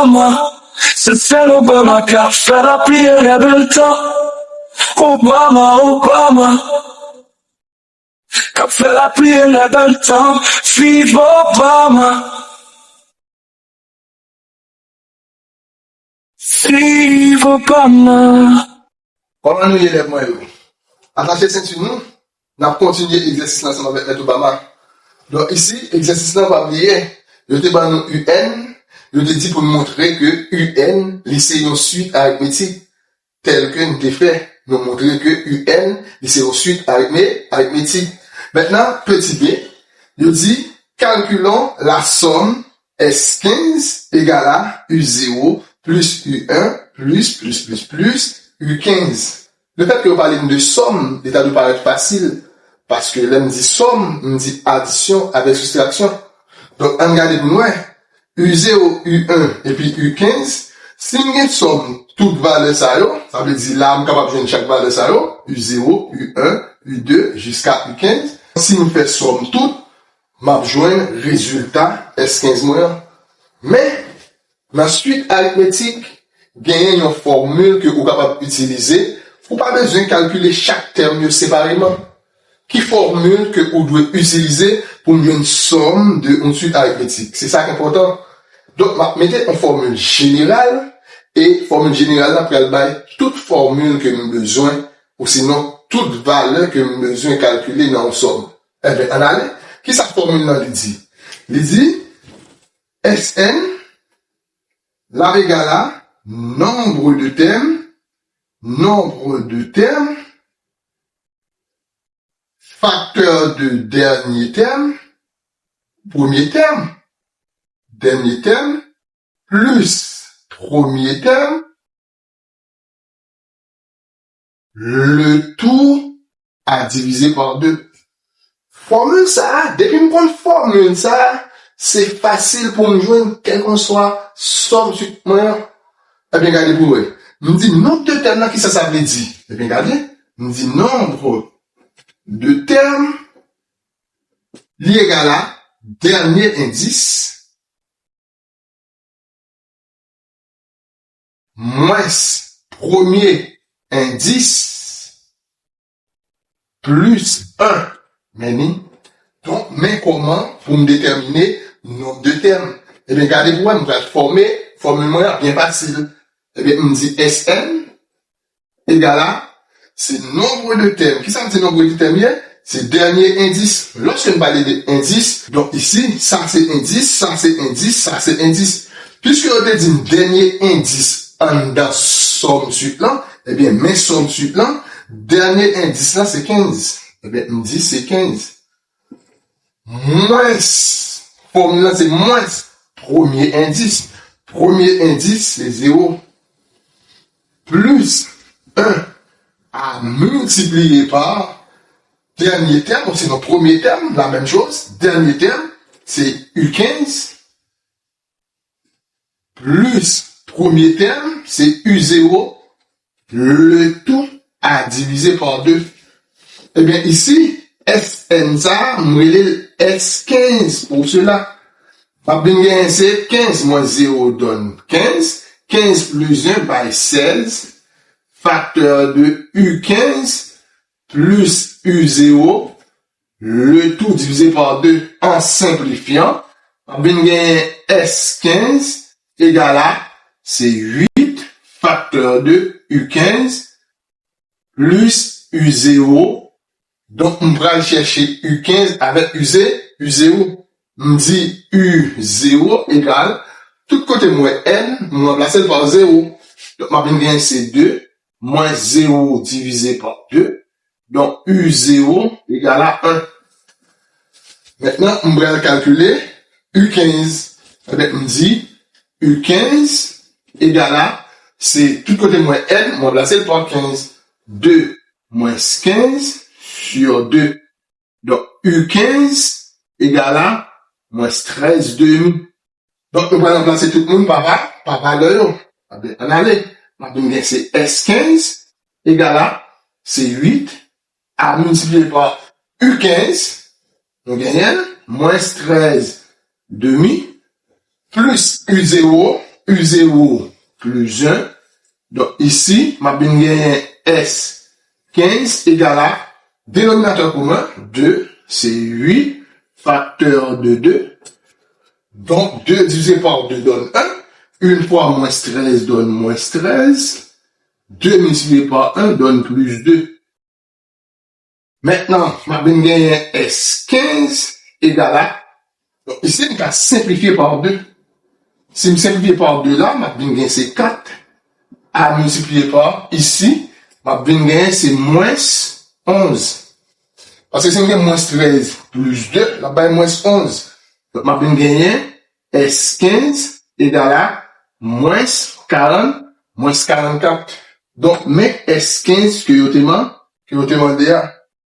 Obama, c'est celle Obama qui a fait la prière il y a bel temps. Obama, qui a fait la prière il y a bel temps. Vive Obama. Vive Obama. Comment nous y élèves, moi, attaché ceinture, nous avons continué l'exercice ensemble avec M. Obama. Donc, ici, l'exercice là, va oublier. Je te donne nous UN. Je te dis pour nous montrer que UN, c'est une suite arithmétique telle que nous avons fait. Nous montrer que UN, c'est une suite arithmétique. Maintenant, petit b, je dis, calculons la somme S15 égale à U0 plus U1 plus U15. Le fait que vous parlez de somme, l'état de paraître facile, parce que là, on dit somme, on dit addition avec soustraction. Donc, on regarde de loin, U0, U1 et puis U15, si on somme toute valeur ça veut dire là, on est capable de jouer chaque valeur ça U0, U1, U2 jusqu'à U15. Si nous faisons somme toute, on va joindre résultat S15 moyen. Mais, la suite arithmétique, gagne une formule que vous êtes capable d'utiliser. Vous n'avez pas besoin de calculer chaque terme séparément. Qui formule que vous devez utiliser pour une somme de une suite arithmétique. C'est ça qui est important. Donc, mettez une formule générale, et formule générale, après, elle baille toute formule que nous avons besoin, ou sinon, toute valeur que nous avons besoin de calculer dans une somme. Eh bien, en allez, qui ça formule là, il dit? Il dit, Sn, la égale à nombre de termes, facteur de dernier terme, premier terme, dernier terme, plus premier terme, le tout à diviser par 2. Formule ça, depuis qu'on prend formule ça, c'est facile pour nous joindre quel qu'on soit somme sur moyen. Eh bien, regardez pour vous. Nous dit nombre de termes là, qui ça veut dire? Eh bien, regardez. Nous dit nombre de termes liés égal à dernier indice moins premier indice plus 1. Mais comment pour me déterminer le nombre de termes? Eh bien, regardez vous, nous allons former formule moyen bien facile. Eh bien, on dit Sn égale à, c'est nombre de termes. Qui ça veut dire nombre de termes? C'est dernier indice. Lorsqu'on parle d'indice, donc ici, ça c'est indice, ça c'est indice, ça c'est indice. Puisque on a dit dernier indice en dans somme suite là, eh bien, mais somme suite là, dernier indice là, c'est 15. Eh bien, on dit c'est 15. Moins, formule là, c'est moins premier indice. Premier indice, c'est 0. Plus 1 à multiplier par dernier terme, donc c'est notre premier terme, la même chose. Dernier terme, c'est U15. Plus premier terme, c'est U0. Le tout à diviser par 2. Eh bien, ici, Sn ça, nous S15 pour cela. C'est 15 moins 0 donne 15. 15 plus 1 by 16. Facteur de U15 plus U0. Le tout divisé par 2 en simplifiant. S15 égale à, c'est 8 facteur de U15 plus U0. Donc, on va chercher U15 avec U0. On dit U0 égale, tout côté moins N, on remplace par 0. Donc, ma bien c'est 2, moins 0 divisé par 2. Donc, U0 égale à 1. Maintenant, on va calculer U15. On dit U15 égale à, c'est tout côté moins N, on remplace par 15. 2 moins 15 sur 2. Donc, U15 égale à moins 13 demi. Donc, nous allons remplacer tout le monde par valeur. En allez. C'est S15 égale à, c'est 8 à multiplier par U15. Donc, gagnons moins 13 demi plus U0. U0 plus 1. Donc, ici, ma bin gagné S15 égale à dénominateur commun, 2, c'est 8, facteur de 2. Donc, 2 divisé par 2 donne 1. 1 fois moins 13 donne moins 13. 2 multiplié par 1 donne plus 2. Maintenant, ma bin gagné S15 égale à, donc ici, on va simplifier par 2. Si je simplifie par 2 là, ma bin gagné c'est 4. À multiplier par, ici, ma bin gagné c'est moins 11. Parce que si je moins 13 plus 2, là-bas, moins 11. Donc, ma bin gagné S15 égale à moins 40, moins 44. Donc, mais S15 que je te demandé,